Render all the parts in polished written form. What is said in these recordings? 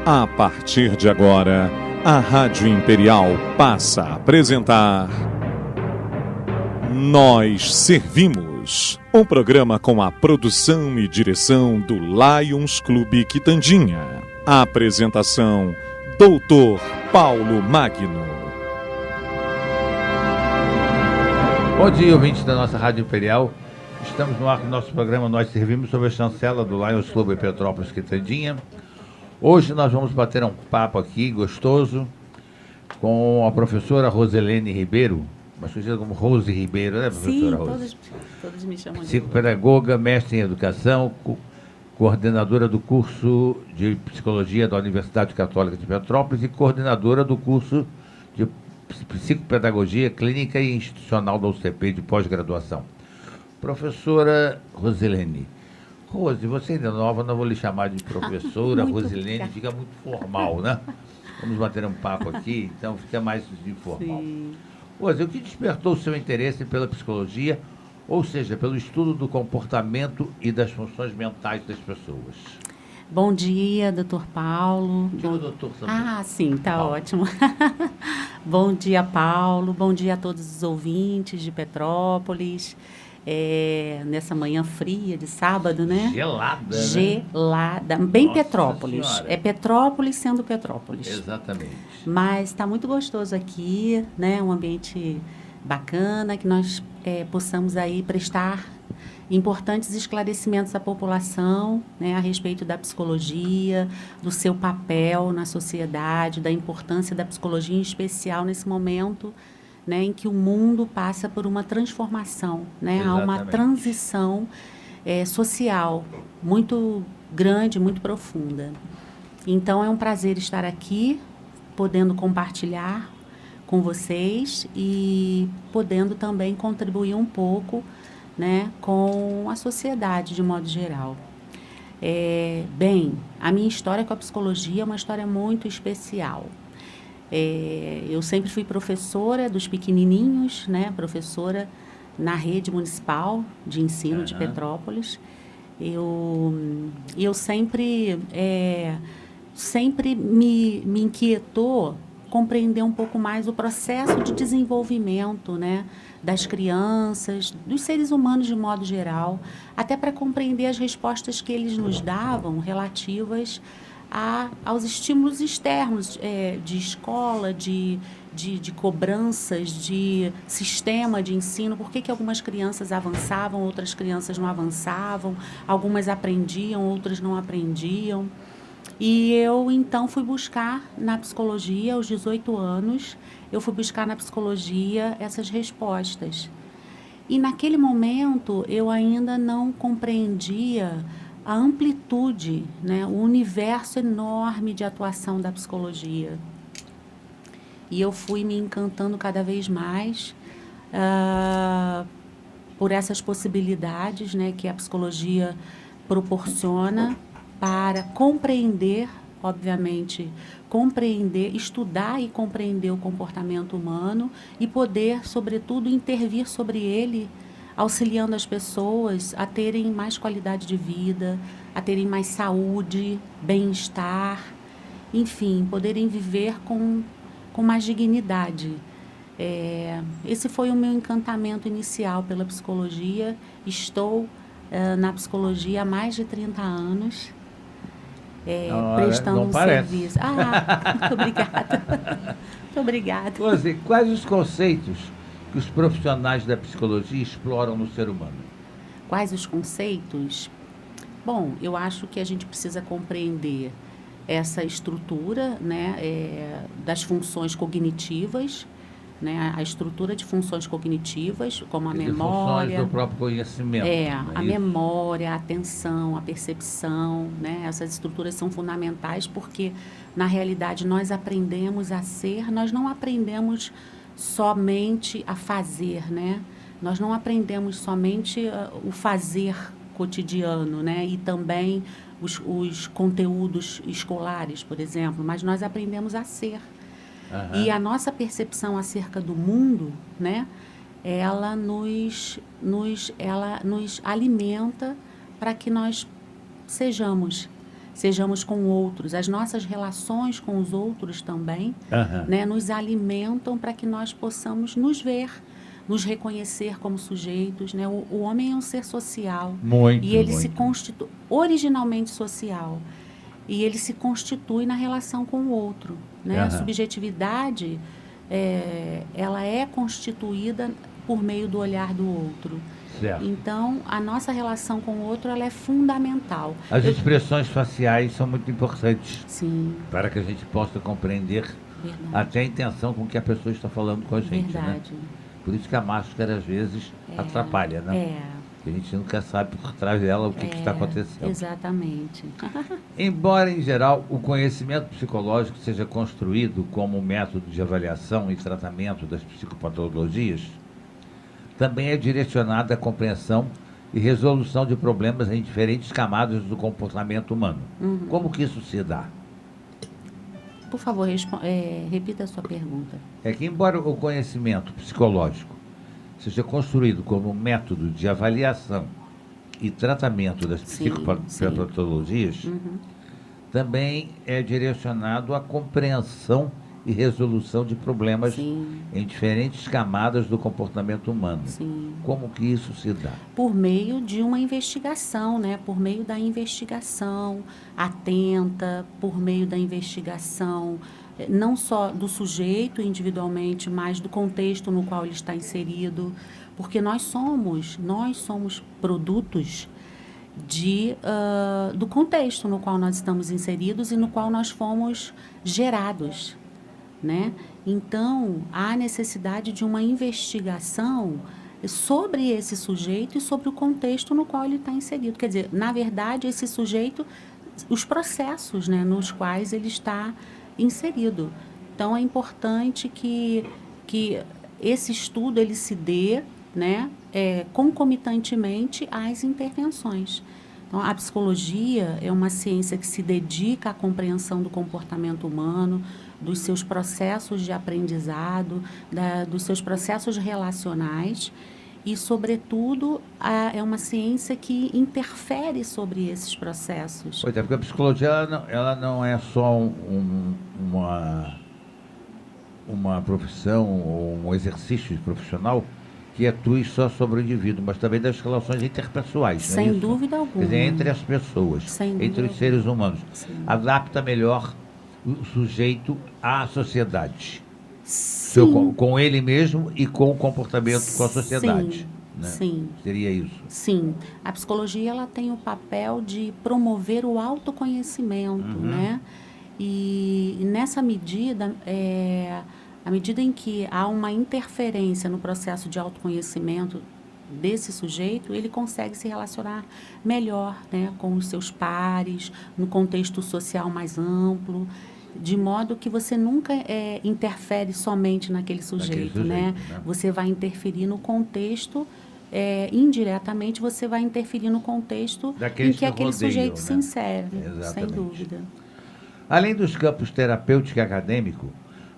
A partir de agora, a Rádio Imperial passa a apresentar Nós Servimos, um programa com a produção e direção do Lions Clube Quitandinha. A apresentação, Dr. Paulo Magno. Bom dia, ouvintes da nossa Rádio Imperial. Estamos no ar com o nosso programa Nós Servimos, sob a chancela do Lions Clube Petrópolis Quitandinha. Hoje nós vamos bater um papo aqui gostoso com a professora Roselene Ribeiro, mais conhecida como Rose Ribeiro, né, professora? Sim, Rose? todos me chamam de psicopedagoga, mestre em educação, coordenadora do curso de psicologia da Universidade Católica de Petrópolis e coordenadora do curso de psicopedagogia clínica e institucional da UCP de pós-graduação. Professora Roselene. Rose, você ainda é nova, não vou lhe chamar de professora. Roselene, fica muito formal, né? Vamos bater um papo aqui, então fica mais informal. Sim. Rose, o que despertou o seu interesse pela psicologia, ou seja, pelo estudo do comportamento e das funções mentais das pessoas? Bom dia, doutor Paulo. Doutor também. Ah, sim, tá Paulo. Ótimo. Bom dia, Paulo. Bom dia a todos os ouvintes de Petrópolis. Nessa manhã fria de sábado, né? Gelada, né? Gelada. Bem Nossa Petrópolis. Senhora. É Petrópolis sendo Petrópolis. Exatamente. Mas está muito gostoso aqui, né? Um ambiente bacana, que nós possamos aí prestar importantes esclarecimentos à população, né, a respeito da psicologia, do seu papel na sociedade, da importância da psicologia em especial nesse momento, né, em que o mundo passa por uma transformação, né? Há uma transição social muito grande, muito profunda. Então, é um prazer estar aqui, podendo compartilhar com vocês e podendo também contribuir um pouco, né, com a sociedade de modo geral. Bem, a minha história com a psicologia é uma história muito especial. Eu sempre fui professora dos pequenininhos, né, professora na rede municipal de ensino de Petrópolis. Eu sempre me inquietou compreender um pouco mais o processo de desenvolvimento, né, das crianças, dos seres humanos de modo geral, até para compreender as respostas que eles nos davam relativas aos estímulos externos de escola, de cobranças, de sistema de ensino, por que algumas crianças avançavam, outras crianças não avançavam, algumas aprendiam, outras não aprendiam. E eu, então, fui buscar na psicologia, aos 18 anos, eu fui buscar na psicologia essas respostas. E, naquele momento, eu ainda não compreendia a amplitude, né, o universo enorme de atuação da psicologia. E eu fui me encantando cada vez mais por essas possibilidades, né, que a psicologia proporciona para compreender, obviamente, estudar e compreender o comportamento humano e poder, sobretudo, intervir sobre ele, auxiliando as pessoas a terem mais qualidade de vida, a terem mais saúde, bem-estar, enfim, poderem viver com mais dignidade. Esse foi o meu encantamento inicial pela psicologia. Estou na psicologia há mais de 30 anos, prestando um serviço. Muito obrigada. Muito obrigada. Rose, quais os conceitos que os profissionais da psicologia exploram no ser humano? Quais os conceitos? Bom, eu acho que a gente precisa compreender essa estrutura, né, das funções cognitivas, né, a estrutura de funções cognitivas, como a memória, funções do próprio conhecimento. A memória, a atenção, a percepção, né, essas estruturas são fundamentais porque, na realidade, nós aprendemos a ser, nós não aprendemos somente a fazer, né? Nós não aprendemos somente o fazer cotidiano, né? E também os conteúdos escolares, por exemplo, mas nós aprendemos a ser. E a nossa percepção acerca do mundo, né? Ela nos alimenta para que nós sejamos sejamos com outros. As nossas relações com os outros também, né, nos alimentam para que nós possamos nos ver, nos reconhecer como sujeitos, né? O homem é um ser social. E ele se constitui originalmente social. E ele se constitui na relação com o outro, né? A subjetividade, ela é constituída por meio do olhar do outro. Certo. Então, a nossa relação com o outro, ela é fundamental. As expressões faciais são muito importantes. Sim. Para que a gente possa compreender até a intenção com que a pessoa está falando com a gente. Verdade. Né? Por isso que a máscara, às vezes, atrapalha, né? A gente nunca sabe por trás dela o que está acontecendo. Exatamente. Embora, em geral, o conhecimento psicológico seja construído como método de avaliação e tratamento das psicopatologias, também é direcionado à compreensão e resolução de problemas em diferentes camadas do comportamento humano. Como que isso se dá? Por favor, repita a sua pergunta. É que, embora o conhecimento psicológico seja construído como método de avaliação e tratamento das psicopatologias, também é direcionado à compreensão e resolução de problemas em diferentes camadas do comportamento humano. Como que isso se dá? Por meio de uma investigação, né? Por meio da investigação atenta, por meio da investigação não só do sujeito individualmente, mas do contexto no qual ele está inserido, porque nós somos produtos do contexto no qual nós estamos inseridos e no qual nós fomos gerados, né? Então, há necessidade de uma investigação sobre esse sujeito e sobre o contexto no qual ele está inserido. Quer dizer, na verdade, esse sujeito, os processos, né, nos quais ele está inserido. Então, é importante que esse estudo ele se dê, né, concomitantemente às intervenções. Então, a psicologia é uma ciência que se dedica à compreensão do comportamento humano, dos seus processos de aprendizado, dos seus processos relacionais e, sobretudo, é uma ciência que interfere sobre esses processos. Pois é, porque a psicologia ela não é só uma profissão ou um exercício profissional que atue só sobre o indivíduo, mas também das relações interpessoais. Sem dúvida alguma. Quer dizer, entre as pessoas, entre os seres humanos. Sim. Adapta melhor o sujeito à sociedade. Sim. Com ele mesmo e com o comportamento com a sociedade. Sim. Né? Sim. Seria isso? Sim. A psicologia ela tem o papel de promover o autoconhecimento, né? E nessa medida, à medida em que há uma interferência no processo de autoconhecimento desse sujeito, ele consegue se relacionar melhor, né, com os seus pares, no contexto social mais amplo, de modo que você nunca interfere somente naquele sujeito, né? Você vai interferir no contexto, indiretamente você vai interferir no contexto em que aquele sujeito se insere, sem dúvida. Além dos campos terapêutico e acadêmico,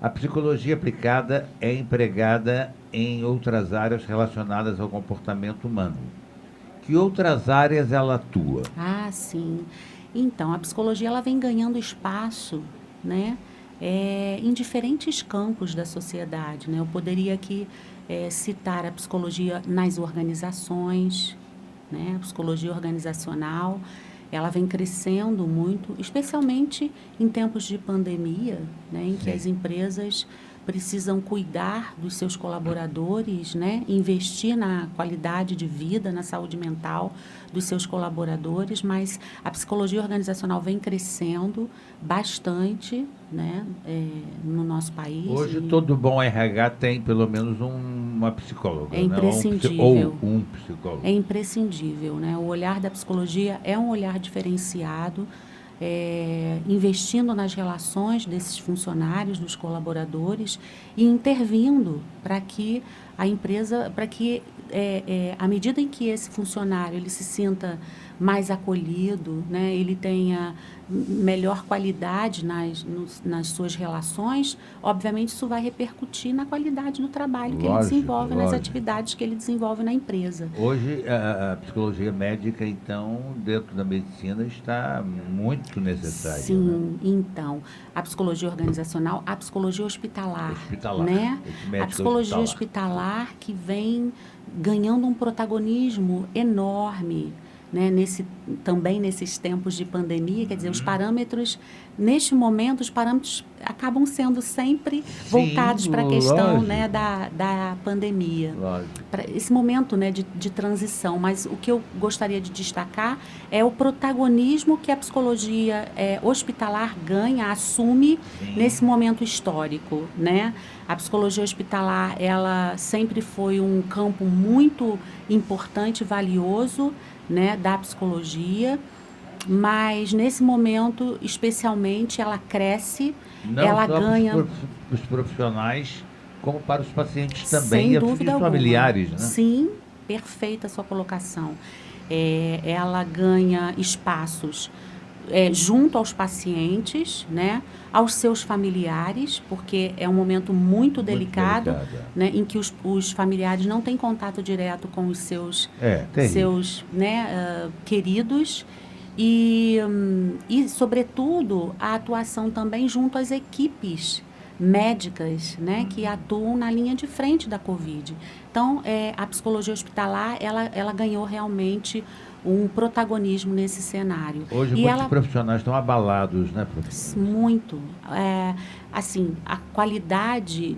a psicologia aplicada é empregada em outras áreas relacionadas ao comportamento humano. Que outras áreas ela atua? Ah, sim. Então, a psicologia ela vem ganhando espaço, né, em diferentes campos da sociedade, né? Eu poderia aqui citar a psicologia nas organizações, né? A psicologia organizacional, ela vem crescendo muito, especialmente em tempos de pandemia, né, em que as empresas precisam cuidar dos seus colaboradores, né, investir na qualidade de vida, na saúde mental dos seus colaboradores, mas a psicologia organizacional vem crescendo bastante, né, no nosso país. Hoje todo bom RH tem pelo menos uma psicóloga, é imprescindível, né? Ou um psicólogo. É imprescindível, né? O olhar da psicologia é um olhar diferenciado, investindo nas relações desses funcionários, dos colaboradores e intervindo para que a empresa, à medida em que esse funcionário ele se sinta mais acolhido, né? Ele tenha melhor qualidade nas suas relações, obviamente isso vai repercutir na qualidade do trabalho que ele desenvolve, nas atividades que ele desenvolve na empresa. Hoje, a psicologia médica, então, dentro da medicina, está muito necessária. Sim, né? Então, a psicologia organizacional, a psicologia hospitalar, né? A psicologia hospitalar que vem ganhando um protagonismo enorme, né, também nesses tempos de pandemia, quer dizer, os parâmetros, neste momento, os parâmetros acabam sendo sempre voltados para a questão, né, da pandemia. Para esse momento, né, de transição. Mas o que eu gostaria de destacar é o protagonismo que a psicologia hospitalar ganha, assume nesse momento histórico, né? A psicologia hospitalar, ela sempre foi um campo muito importante e valioso, né, da psicologia, mas nesse momento, especialmente, ela cresce, ela ganha... Não só para os profissionais, como para os pacientes também, e os familiares, né? Sim, perfeita a sua colocação. Ela ganha espaços junto aos pacientes, né, aos seus familiares, porque é um momento muito delicado, né, em que os familiares não têm contato direto com os seus queridos e, sobretudo, a atuação também junto às equipes médicas, né, que atuam na linha de frente da Covid. Então, a psicologia hospitalar, ela ganhou realmente um protagonismo nesse cenário. Hoje, muitos profissionais estão abalados, né, professor? Muito. Assim, a qualidade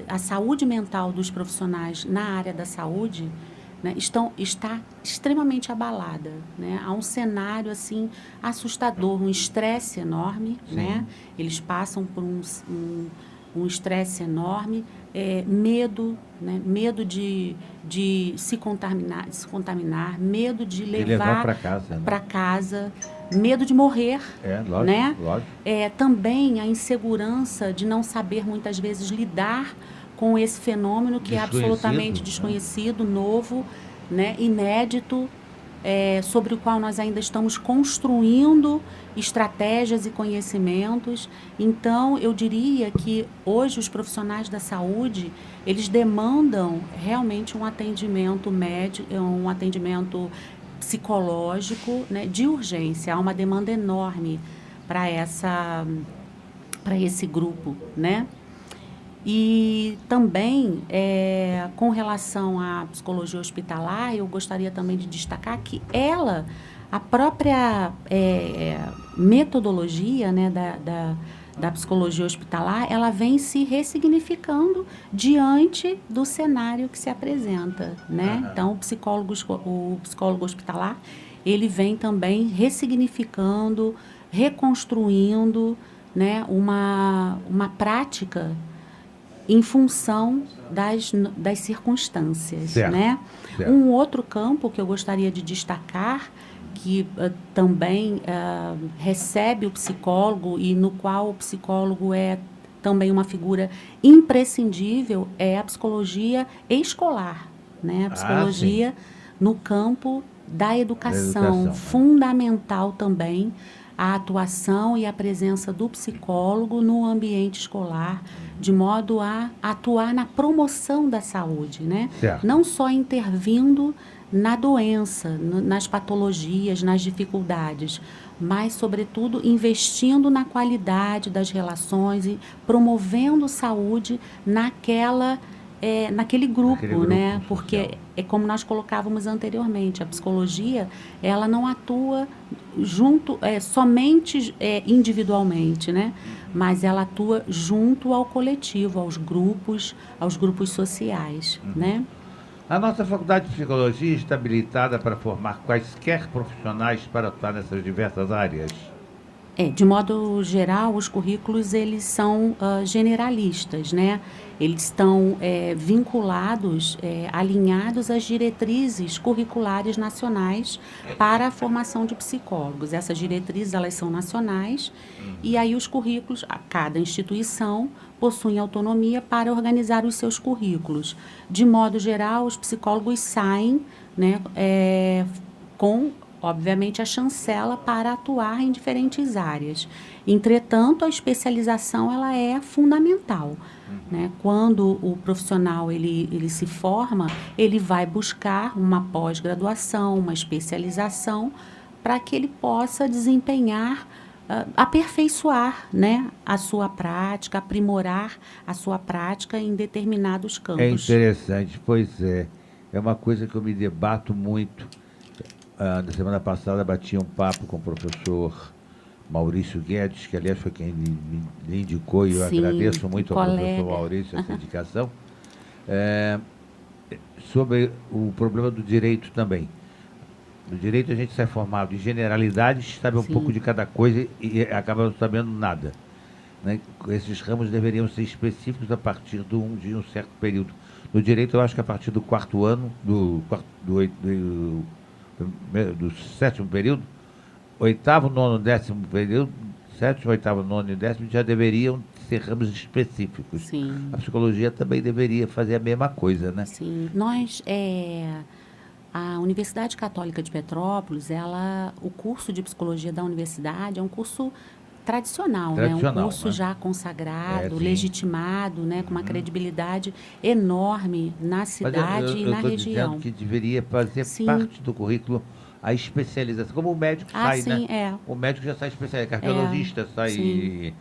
a saúde mental dos profissionais na área da saúde, né, está extremamente abalada, né? Há um cenário assim assustador, um estresse enorme, né? Eles passam por um estresse enorme, medo, né? Medo de se contaminar, medo de levar para casa, medo de morrer, lógico, né? Lógico. Também a insegurança de não saber muitas vezes lidar com esse fenômeno que é absolutamente desconhecido, novo, né? Inédito, sobre o qual nós ainda estamos construindo estratégias e conhecimentos. Então, eu diria que hoje os profissionais da saúde, eles demandam realmente um atendimento médico, um atendimento psicológico, né, de urgência. Há uma demanda enorme para esse grupo, né? E também, com relação à psicologia hospitalar, eu gostaria também de destacar que a própria metodologia, né, da psicologia hospitalar, ela vem se ressignificando diante do cenário que se apresenta, né? Então, o psicólogo hospitalar, ele vem também ressignificando, reconstruindo, né, uma prática em função das circunstâncias, né? Um outro campo que eu gostaria de destacar, que também recebe o psicólogo e no qual o psicólogo é também uma figura imprescindível, é a psicologia escolar, né? A psicologia no campo da educação, fundamental também a atuação e a presença do psicólogo no ambiente escolar, de modo a atuar na promoção da saúde, né? Não só intervindo na doença, nas patologias, nas dificuldades, mas, sobretudo, investindo na qualidade das relações e promovendo saúde naquele grupo, né? Porque é como nós colocávamos anteriormente, a psicologia, ela não atua somente individualmente, né? Mas ela atua junto ao coletivo, aos grupos sociais, né? A nossa faculdade de psicologia está habilitada para formar quaisquer profissionais para atuar nessas diversas áreas? De modo geral, os currículos, eles são generalistas, né? Eles estão vinculados, alinhados às diretrizes curriculares nacionais para a formação de psicólogos. Essas diretrizes, elas são nacionais e aí os currículos, cada instituição possui autonomia para organizar os seus currículos. De modo geral, os psicólogos saem, né, com obviamente, a chancela para atuar em diferentes áreas. Entretanto, a especialização ela é fundamental. Né? Quando o profissional ele se forma, ele vai buscar uma pós-graduação, uma especialização, para que ele possa desempenhar, aperfeiçoar, né, a sua prática, aprimorar a sua prática em determinados campos. É interessante, pois é. É uma coisa que eu me debato muito. Na semana passada bati um papo com o professor Maurício Guedes, que aliás foi quem me indicou, e eu agradeço muito ao professor Maurício essa indicação, sobre o problema do direito também. No direito a gente sai formado em generalidades, sabe um pouco de cada coisa e acaba não sabendo nada. Né? Esses ramos deveriam ser específicos a partir de um certo período. No direito eu acho que a partir do quarto ano, do 7º período, 8º, 9º, 10º período, 7º, 8º, 9º e 10º já deveriam ser ramos específicos. Sim. A psicologia também deveria fazer a mesma coisa, né? Sim. A Universidade Católica de Petrópolis, o curso de psicologia da universidade é um curso tradicional, né? Um curso já consagrado, legitimado, né? Com uma credibilidade enorme na cidade e na região. Eu estou dizendo que deveria fazer parte do currículo a especialização, como o médico sai, né? O médico já sai especializado, cardiologista sai,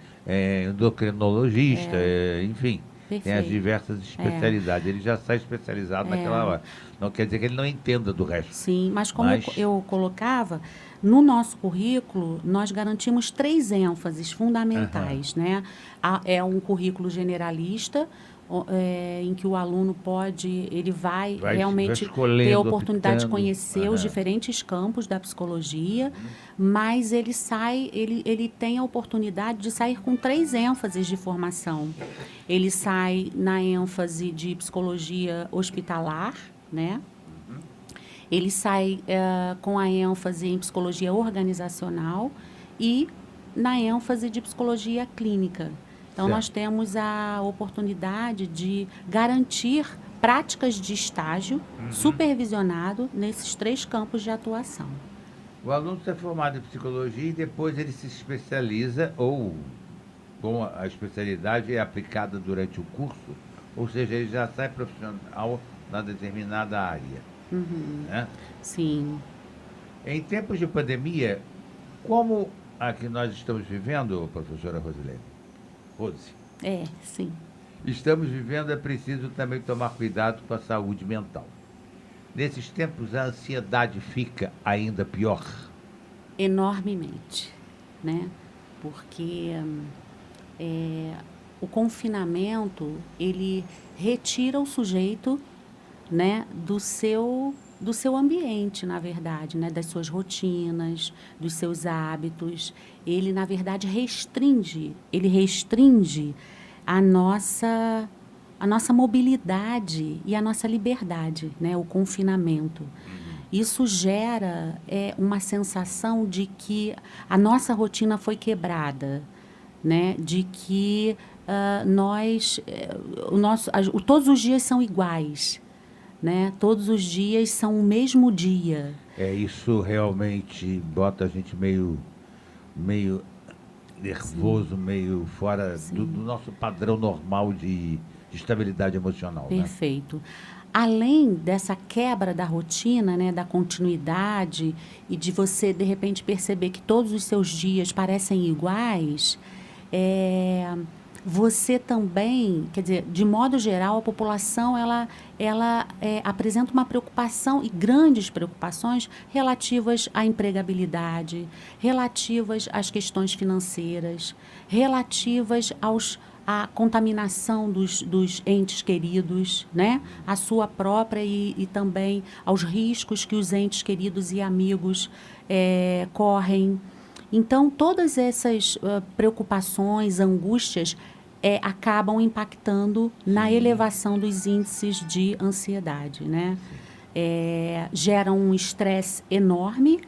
endocrinologista, enfim. Perfeito. Tem as diversas especialidades. Ele já sai especializado naquela hora. Não quer dizer que ele não entenda do resto. Sim, mas como eu colocava, no nosso currículo, nós garantimos 3 ênfases fundamentais. Né? É um currículo generalista, em que o aluno ele vai realmente ter a oportunidade de conhecer os diferentes campos da psicologia, mas ele tem a oportunidade de sair com 3 ênfases de formação. Ele sai na ênfase de psicologia hospitalar, né? Ele sai com a ênfase em psicologia organizacional e na ênfase de psicologia clínica. Então, nós temos a oportunidade de garantir práticas de estágio supervisionado nesses 3 campos de atuação. O aluno está formado em psicologia e depois ele se especializa, ou com a especialidade é aplicada durante o curso, ou seja, ele já sai profissional na determinada área. Né? Sim. Em tempos de pandemia, como a que nós estamos vivendo, professora Rosilene? Rose. Sim. Estamos vivendo, é preciso também tomar cuidado com a saúde mental. Nesses tempos, a ansiedade fica ainda pior? Enormemente, né? Porque o confinamento, ele retira o sujeito, né, do seu ambiente, na verdade, né, das suas rotinas, dos seus hábitos. Ele, na verdade, restringe a nossa mobilidade e a nossa liberdade, né, o confinamento. Isso gera uma sensação de que a nossa rotina foi quebrada, né, de que todos os dias são iguais. Né? Todos os dias são o mesmo dia. Isso realmente bota a gente meio nervoso, meio fora do nosso padrão normal de estabilidade emocional. Perfeito. Né? Além dessa quebra da rotina, né, da continuidade, e de você, de repente, perceber que todos os seus dias parecem iguais, você também, quer dizer, de modo geral, a população ela apresenta uma preocupação e grandes preocupações relativas à empregabilidade, relativas às questões financeiras, relativas à contaminação dos entes queridos, né? A sua própria e também aos riscos que os entes queridos e amigos correm. Então, todas essas preocupações, angústias, acabam impactando na elevação dos índices de ansiedade, né? Geram um estresse enorme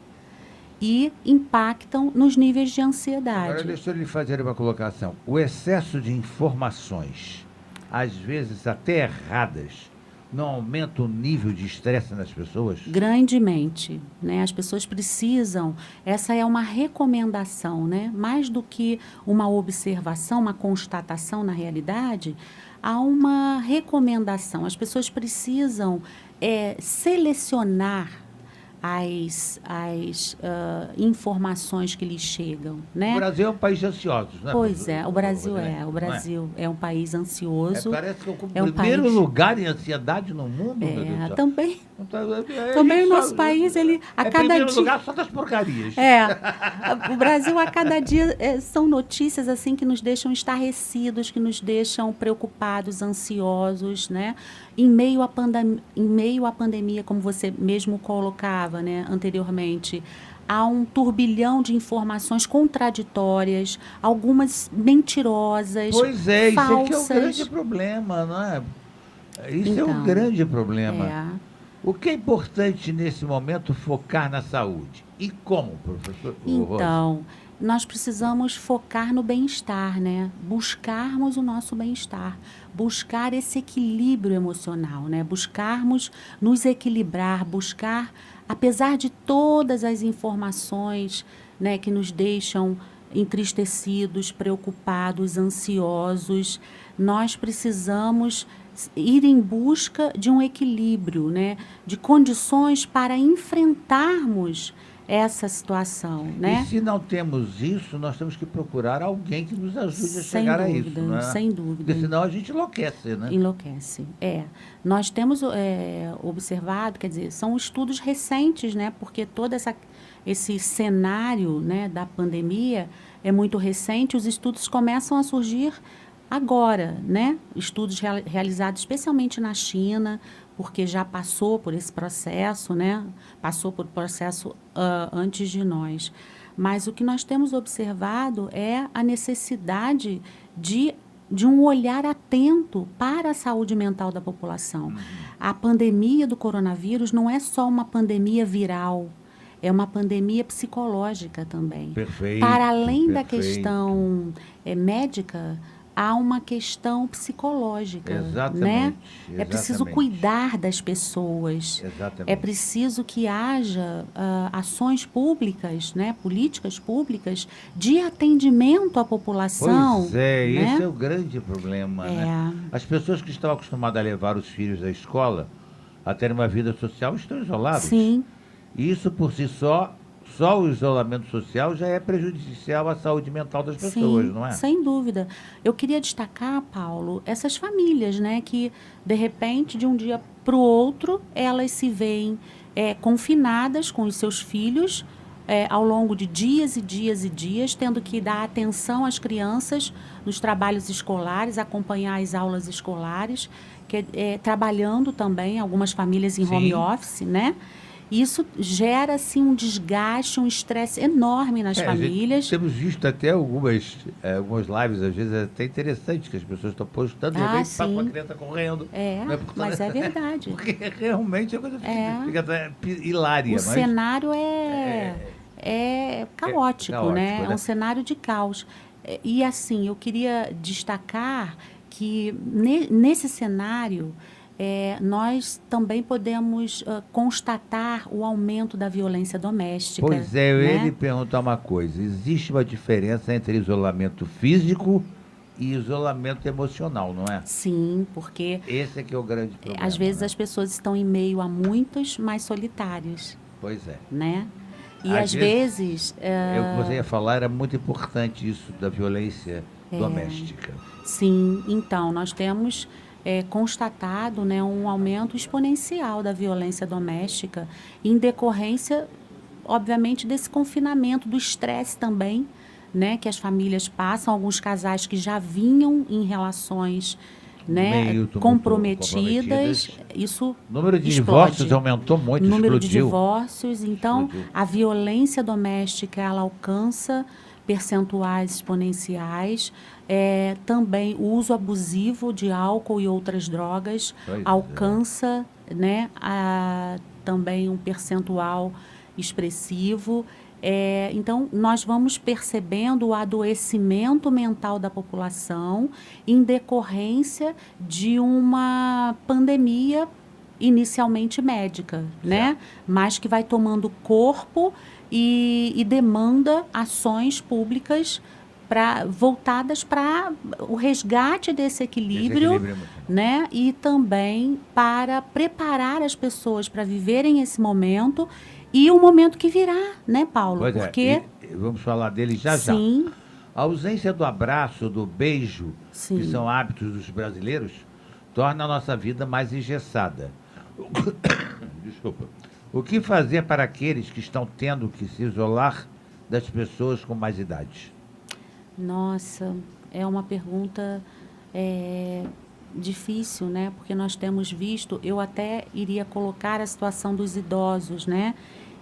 e impactam nos níveis de ansiedade. Agora, deixa eu lhe fazer uma colocação. O excesso de informações, às vezes até erradas, não aumenta o nível de estresse nas pessoas? Grandemente, né? As pessoas precisam, essa é uma recomendação, né? Mais do que uma observação, uma constatação na realidade, há uma recomendação. As pessoas precisam selecionar as informações que lhes chegam, né? O Brasil é um país de ansiosos, né? Pois é, o Brasil Não o Brasil é um país ansioso. Parece que ocupa é o um primeiro país, lugar em ansiedade no mundo, meu Deus do céu. também A também gente o nosso só- país, ele a cada primeiro dia lugar só das porcarias. o Brasil a cada dia são notícias assim que nos deixam estarrecidos, que nos deixam preocupados, ansiosos, né? Em meio à pandemia, como você mesmo colocava, né, anteriormente, há um turbilhão de informações contraditórias, algumas mentirosas, Pois é, isso aqui é o falsas. grande problema, não é? Isso é um Então, grande problema. É. O que é importante nesse momento focar na saúde? E como, professor? Então, nós precisamos focar no bem-estar, né? Buscarmos o nosso bem-estar, buscar esse equilíbrio emocional, né? Buscarmos nos equilibrar, buscar, apesar de todas as informações, né, que nos deixam entristecidos, preocupados, ansiosos, nós precisamos ir em busca de um equilíbrio, né? De condições para enfrentarmos essa situação, né? E se não temos isso, nós temos que procurar alguém que nos ajude a Sem chegar a dúvida, isso, né? sem dúvida. Porque senão a gente enlouquece, né? Enlouquece. Nós temos observado, quer dizer, são estudos recentes, né? Porque todo esse cenário, né, da pandemia é muito recente. Os estudos começam a surgir agora, né? Estudos realizados especialmente na China, porque já passou por esse processo, né? Passou por processo antes de nós. Mas o que nós temos observado é a necessidade de um olhar atento para a saúde mental da população. A pandemia do coronavírus não é só uma pandemia viral, é uma pandemia psicológica também. Perfeito. Para além da perfeito. questão médica, há uma questão psicológica, Exatamente, né? É preciso exatamente. cuidar das pessoas. Exatamente. É preciso que haja ações públicas, né? Políticas públicas de atendimento à população. Pois é, né? esse é o grande problema, né? As pessoas que estão acostumadas a levar os filhos à escola, a ter uma vida social, estão isoladas. Sim. Isso por si só o isolamento social já é prejudicial à saúde mental das pessoas, Sim, não é? sem dúvida. Eu queria destacar, Paulo, essas famílias, né, que de repente, de um dia para o outro, elas se veem confinadas com os seus filhos ao longo de dias e dias e dias, tendo que dar atenção às crianças nos trabalhos escolares, acompanhar as aulas escolares, trabalhando também, algumas famílias em Sim. home office, né? Isso gera, assim, um desgaste, um estresse enorme nas famílias. Temos visto até algumas lives, às vezes, até interessantes, que as pessoas estão postando, de repente passa uma criança correndo. Mas é verdade. Porque realmente a coisa fica até hilária. O cenário é caótico, né? É um cenário de caos. E, assim, eu queria destacar que, nesse cenário, nós também podemos constatar o aumento da violência doméstica. Pois é, eu né? ia lhe perguntar uma coisa. Existe uma diferença entre isolamento físico e isolamento emocional, não é? Sim, porque esse é que é o grande problema. às vezes, né? as pessoas estão em meio a muitos, mas solitários. Pois é. Né? E às vezes... O que você ia falar era muito importante isso da violência doméstica. Sim, então, nós temos constatado, né, um aumento exponencial da violência doméstica em decorrência, obviamente, desse confinamento, do estresse também, né, que as famílias passam, alguns casais que já vinham em relações, né, comprometidas, isso o número de explode. divórcios aumentou muito, o número explodiu. de divórcios, então, a violência doméstica, ela alcança percentuais exponenciais, também o uso abusivo de álcool e outras drogas alcança, né, também um percentual expressivo, Então, nós vamos percebendo o adoecimento mental da população em decorrência de uma pandemia inicialmente médica, né? Mas que vai tomando corpo e demanda ações públicas voltadas para o resgate desse equilíbrio, né? E também para preparar as pessoas para viverem esse momento e o momento que virá, né, Paulo? Pois porque vamos falar dele já. Sim. A ausência do abraço, do beijo, Sim. que são hábitos dos brasileiros, torna a nossa vida mais engessada. Desculpa. O que fazer para aqueles que estão tendo que se isolar das pessoas com mais idade? Nossa, é uma pergunta difícil, né? Porque nós temos visto, eu até iria colocar a situação dos idosos, né?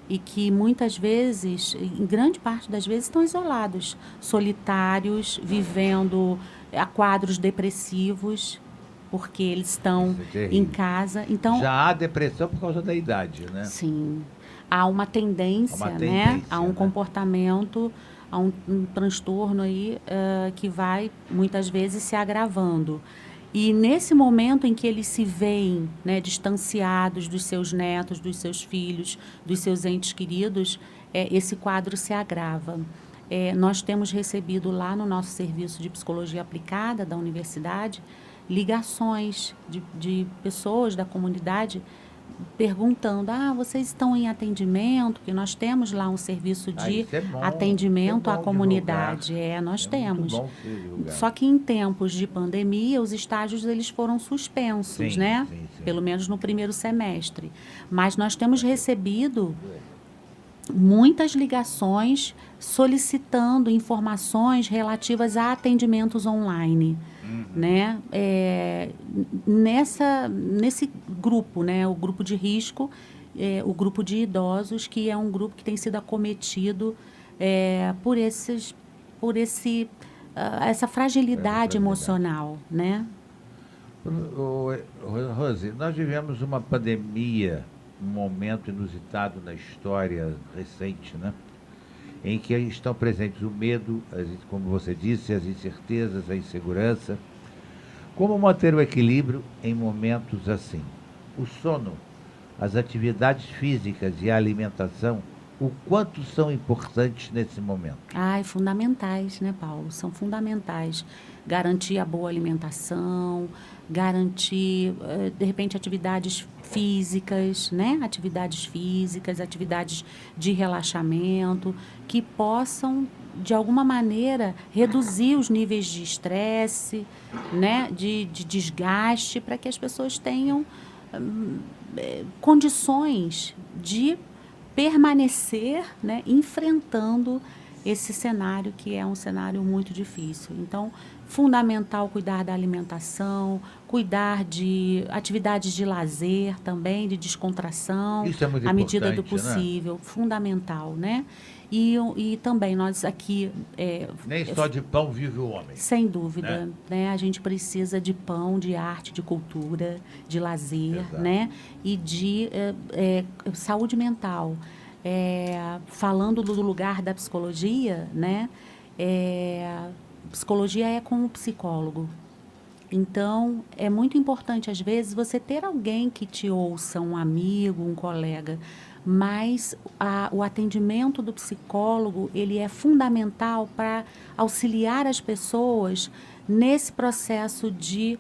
E que muitas vezes, em grande parte das vezes, estão isolados, solitários, vivendo a quadros depressivos, porque eles estão em casa. Então, já há depressão por causa da idade, né? Sim. Há uma tendência, né? Há um comportamento, há um transtorno aí que vai, muitas vezes, se agravando. E nesse momento em que eles se veem, né, distanciados dos seus netos, dos seus filhos, dos seus entes queridos, esse quadro se agrava. Nós temos recebido lá no nosso serviço de psicologia aplicada da universidade ligações de pessoas da comunidade perguntando, vocês estão em atendimento? Porque nós temos lá um serviço de atendimento à comunidade. Nós temos. Só que em tempos de pandemia, os estágios eles foram suspensos, né? Sim. Pelo menos no primeiro semestre. Mas nós temos recebido muitas ligações solicitando informações relativas a atendimentos online. Né? Nesse grupo, né? O grupo de risco, o grupo de idosos, que é um grupo que tem sido acometido por essa fragilidade emocional, né? Rose, nós vivemos uma pandemia, um momento inusitado na história recente, né? Em que estão presentes o medo, como você disse, as incertezas, a insegurança. Como manter o equilíbrio em momentos assim? O sono, as atividades físicas e a alimentação, o quanto são importantes nesse momento? Fundamentais, né, Paulo? São fundamentais. Garantir a boa alimentação, garantir, de repente, atividades físicas, né? Atividades físicas, atividades de relaxamento, que possam, de alguma maneira, reduzir os níveis de estresse, né? De desgaste, para que as pessoas tenham condições de permanecer, né? Enfrentando esse cenário, que é um cenário muito difícil. Então, fundamental cuidar da alimentação, cuidar de atividades de lazer também, de descontração, isso é muito à medida do importante, possível, né? Fundamental, né? E também nós aqui... nem só de pão vive o homem. Sem dúvida, né? A gente precisa de pão, de arte, de cultura, de lazer, né? E de saúde mental. Falando do lugar da psicologia, né? Psicologia é com o psicólogo. Então, é muito importante, às vezes, você ter alguém que te ouça, um amigo, um colega, mas o atendimento do psicólogo, ele é fundamental para auxiliar as pessoas nesse processo de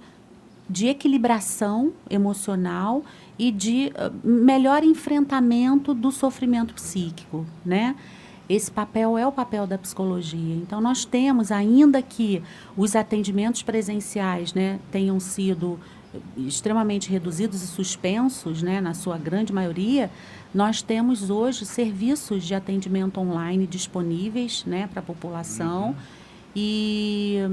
equilibração emocional e de melhor enfrentamento do sofrimento psíquico, né? Esse papel é o papel da psicologia. Então, nós temos, ainda que os atendimentos presenciais, né, tenham sido extremamente reduzidos e suspensos, né, na sua grande maioria, nós temos hoje serviços de atendimento online disponíveis, né, para a população. E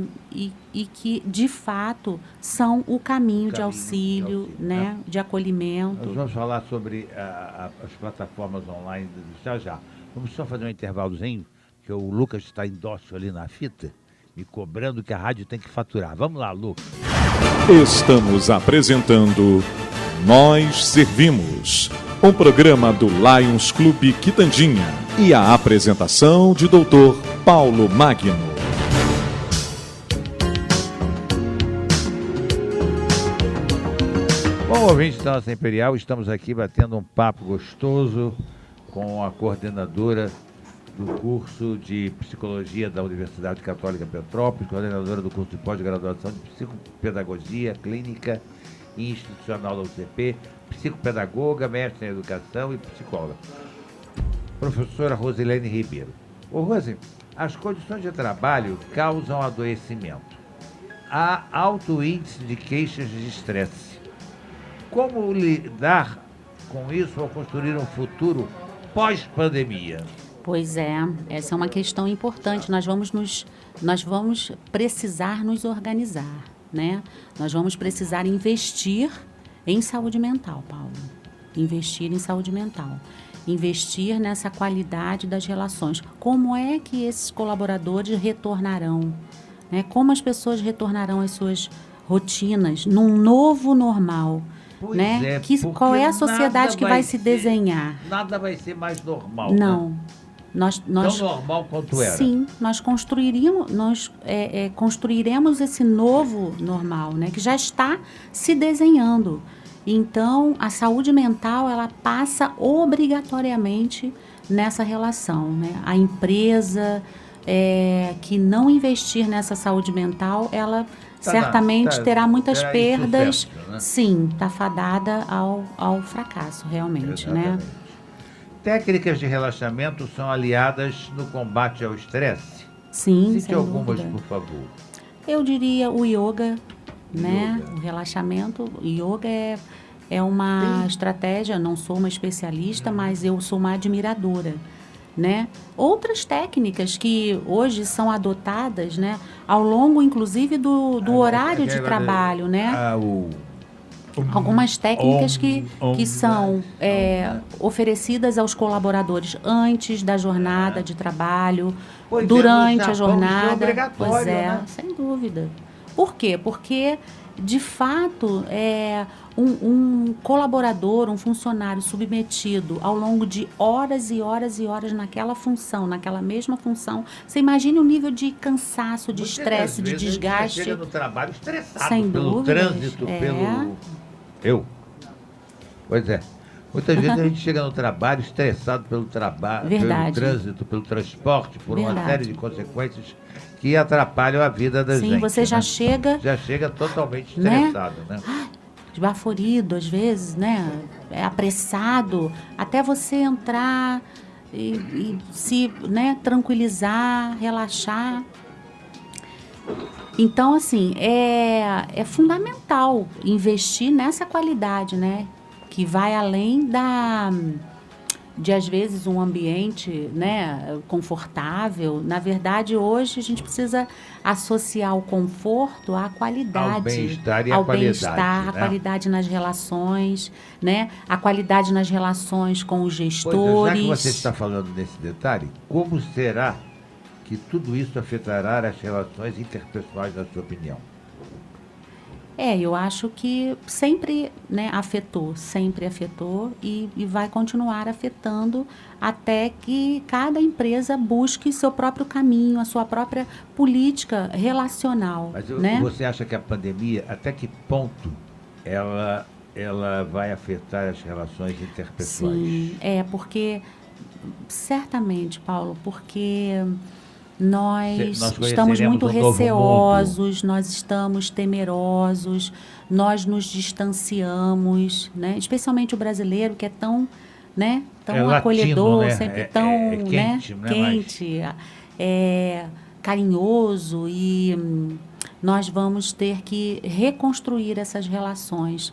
que, de fato, são o caminho de auxílio, né, de acolhimento. Nós vamos falar sobre as plataformas online já. Vamos só fazer um intervalozinho, que o Lucas está indócil ali na fita, me cobrando que a rádio tem que faturar. Vamos lá, Lucas. Estamos apresentando Nós Servimos, um programa do Lions Clube Quitandinha. e a apresentação de Dr. Paulo Magno. Bom, ouvintes da nossa Imperial, estamos aqui batendo um papo gostoso com a coordenadora do curso de Psicologia da Universidade Católica Petrópolis, coordenadora do curso de pós-graduação de Psicopedagogia Clínica e Institucional da UCP, psicopedagoga, mestre em Educação e psicóloga. Professora Rosilene Ribeiro. Ô Rose, as condições de trabalho causam adoecimento. Há alto índice de queixas de estresse. Como lidar com isso ao construir um futuro pós-pandemia? Pois é, essa é uma questão importante. Nós vamos precisar nos organizar, né? Nós vamos precisar investir em saúde mental, Paulo. Investir em saúde mental. Investir nessa qualidade das relações. Como é que esses colaboradores retornarão? Né? Como as pessoas retornarão às suas rotinas num novo normal? Pois né? Qual é a sociedade que vai se desenhar? Nada vai ser mais normal. Não. Né? Nós, tão normal quanto era. Sim, nós construiremos esse novo normal, né, que já está se desenhando. Então, a saúde mental, ela passa obrigatoriamente nessa relação, né? A empresa que não investir nessa saúde mental, ela certamente terá muitas perdas. Sucesso, né? Sim, está fadada ao fracasso, realmente, Exatamente. né? Técnicas de relaxamento são aliadas no combate ao estresse? Sim, Cite algumas, por favor. Eu diria o yoga, né? O relaxamento. O yoga é uma estratégia, não sou uma especialista, mas eu sou uma admiradora, né? Outras técnicas que hoje são adotadas, né? Ao longo, inclusive, do horário de trabalho, né? Algumas técnicas que são oferecidas aos colaboradores antes da jornada de trabalho, durante a jornada. Pois é, né? Sem dúvida. Por quê? Porque, de fato, um colaborador, um funcionário submetido ao longo de horas e horas e horas naquela função, naquela mesma função, você imagina o nível de cansaço, de estresse, de desgaste. Chega no trabalho estressado sem pelo dúvidas, trânsito, Pois é. Muitas vezes a gente chega no trabalho estressado pelo trabalho, pelo trânsito, pelo transporte, por uma série de consequências que atrapalham a vida da gente. Sim, você já né? chega... Já chega totalmente estressado, né? Esbaforido, às vezes, né? Apressado, até você entrar e se, né, tranquilizar, relaxar. Então, assim, é fundamental investir nessa qualidade, né? Que vai além de, às vezes, um ambiente, né, confortável. Na verdade, hoje, a gente precisa associar o conforto à qualidade. Ao bem-estar e ao à qualidade. Bem-estar, né? A qualidade nas relações, né? A qualidade nas relações com os gestores. Pois é, já que você está falando nesse detalhe, como será que tudo isso afetará as relações interpessoais, na sua opinião? Eu acho que sempre, né, sempre afetou e vai continuar afetando até que cada empresa busque seu próprio caminho, a sua própria política relacional. Mas né? Você acha que a pandemia, até que ponto ela vai afetar as relações interpessoais? Sim, porque, certamente, Paulo, porque... Nós estamos muito receosos, nós estamos temerosos, nós nos distanciamos, né? Especialmente o brasileiro, que é tão, né, tão acolhedor, latino, né? Sempre tão quente, né? Quente, carinhoso, e nós vamos ter que reconstruir essas relações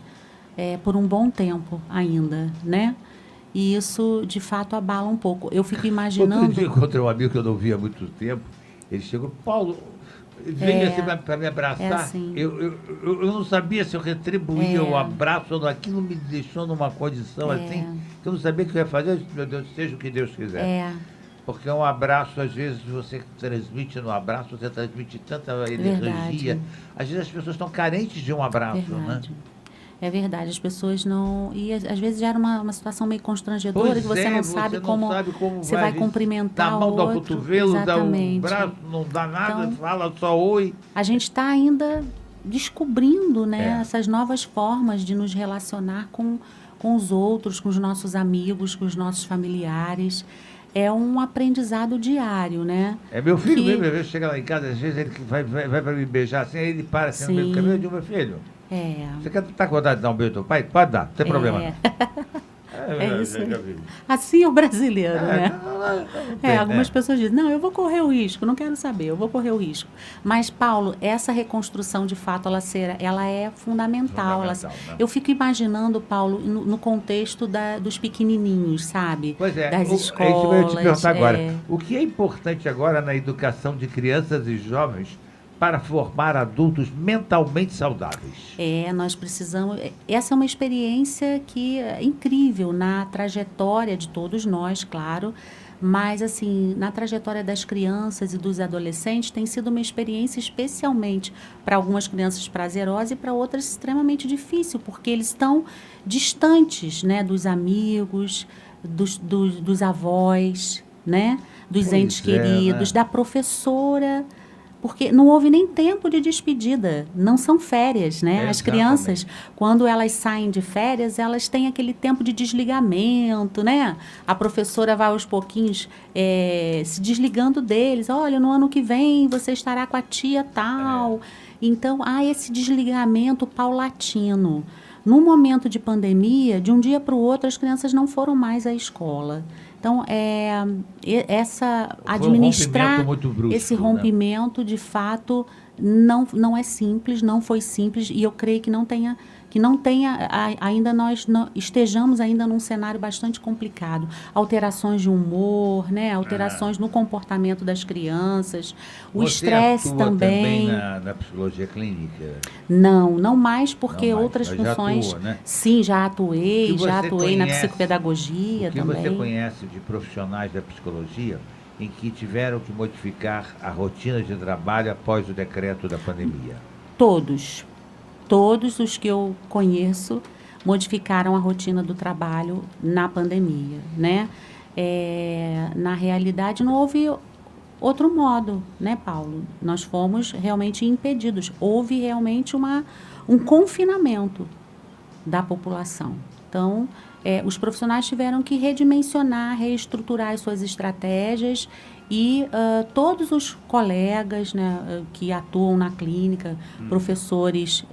por um bom tempo ainda, né? E isso, de fato, abala um pouco. Eu fico imaginando... Outro dia eu encontrei um amigo que eu não via há muito tempo. Ele chegou, Paulo, veio assim para me abraçar. Assim. Eu não sabia se eu retribuía o abraço ou não. Aquilo me deixou numa condição assim, que eu não sabia o que eu ia fazer. Meu Deus, seja o que Deus quiser. Porque um abraço, às vezes, você transmite no abraço, você transmite tanta energia. Às vezes as pessoas estão carentes de um abraço, né? É verdade, as pessoas não... E às vezes gera uma situação meio constrangedora, que você não sabe como você vai cumprimentar dá a mão, o dá o outro. cotovelo, Exatamente. dá o braço, não dá nada, Então, fala só oi. a gente está ainda descobrindo, né, essas novas formas de nos relacionar com os outros, com os nossos amigos, com os nossos familiares. É um aprendizado diário, né? É meu filho mesmo, às vezes chega lá em casa, às vezes ele vai para me beijar assim, aí ele para assim no meio do caminho e diz, meu filho, você quer estar com vontade de dar um beijo ao teu pai? Pode dar, não tem problema não. É isso. Assim é o brasileiro, né? Algumas pessoas dizem, não, eu vou correr o risco, não quero saber, eu vou correr o risco. Mas, Paulo, essa reconstrução, de fato, ela é fundamental. Né? Eu fico imaginando, Paulo, no contexto dos pequenininhos, sabe? Pois é, das escolas. É isso que eu ia te perguntar agora. O que é importante agora na educação de crianças e jovens para formar adultos mentalmente saudáveis? Nós precisamos... Essa é uma experiência que é incrível na trajetória de todos nós, claro, mas, assim, na trajetória das crianças e dos adolescentes tem sido uma experiência especialmente para algumas crianças prazerosa e para outras extremamente difícil, porque eles estão distantes, né, dos amigos, dos avós, né, dos entes queridos, da professora... Porque não houve nem tempo de despedida, não são férias, né? As crianças, quando elas saem de férias, elas têm aquele tempo de desligamento, né? A professora vai aos pouquinhos se desligando deles. Olha, no ano que vem você estará com a tia tal. Então, há esse desligamento paulatino. No momento de pandemia, de um dia para o outro, as crianças não foram mais à escola. Então, administrar muito brusco, esse rompimento, né? De fato, não é simples, não foi simples, e eu creio que não tenha ainda nós estejamos ainda num cenário bastante complicado. Alterações de humor, né? Alterações no comportamento das crianças, o estresse também. Você atua também na psicologia clínica? Não mais, porque outras funções... Já atua, né? Sim, já atuei na psicopedagogia também. O que você conhece de profissionais da psicologia em que tiveram que modificar a rotina de trabalho após o decreto da pandemia? Todos os que eu conheço modificaram a rotina do trabalho na pandemia, né? Na realidade, não houve outro modo, né, Paulo? Nós fomos realmente impedidos. Houve realmente um confinamento da população. Então, os profissionais tiveram que redimensionar, reestruturar as suas estratégias e todos os colegas, né, que atuam na clínica, professores,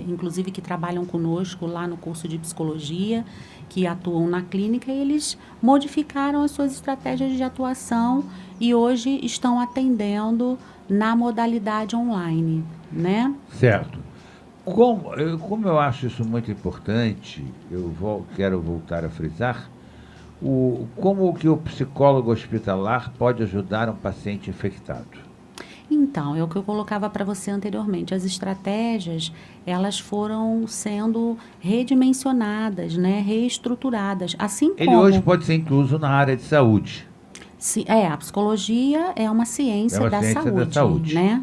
inclusive que trabalham conosco lá no curso de psicologia, que atuam na clínica, eles modificaram as suas estratégias de atuação e hoje estão atendendo na modalidade online, né? Certo. Como eu acho isso muito importante, quero voltar a frisar, como que o psicólogo hospitalar pode ajudar um paciente infectado? Então, é o que eu colocava para você anteriormente. As estratégias, elas foram sendo redimensionadas, né, reestruturadas. Assim como... Ele hoje pode ser incluso na área de saúde. Sim, a psicologia é uma ciência, da saúde, né?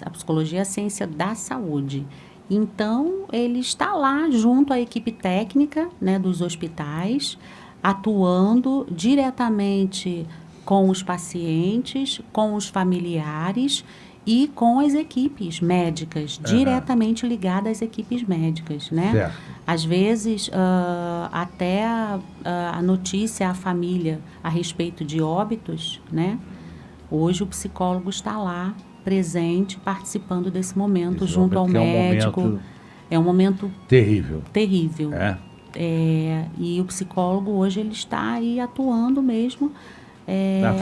A psicologia é a ciência da saúde. Então, ele está lá junto à equipe técnica, né, dos hospitais, atuando diretamente com os pacientes, com os familiares e com as equipes médicas, diretamente ligadas às equipes médicas, né? Certo. Às vezes, até a notícia à família a respeito de óbitos, né? Hoje o psicólogo está lá, presente, participando desse momento, junto ao médico. É um momento terrível. E o psicólogo hoje ele está aí atuando mesmo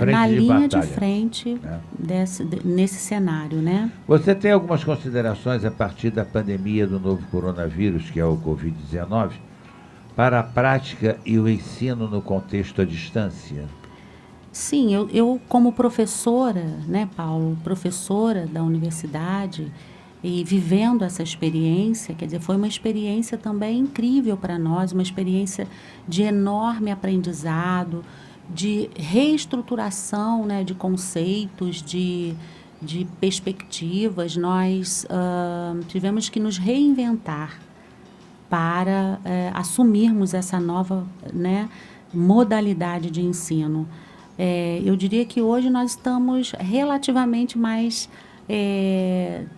na linha de frente nesse cenário, né? Você tem algumas considerações a partir da pandemia do novo coronavírus, que é o Covid-19, para a prática e o ensino no contexto à distância? Sim, eu como professora, né, Paulo, professora da universidade e vivendo essa experiência, quer dizer, foi uma experiência também incrível para nós, uma experiência de enorme aprendizado, de reestruturação, né, de conceitos, de perspectivas. Nós tivemos que nos reinventar para assumirmos essa nova, né, modalidade de ensino. Eu diria que hoje nós estamos relativamente mais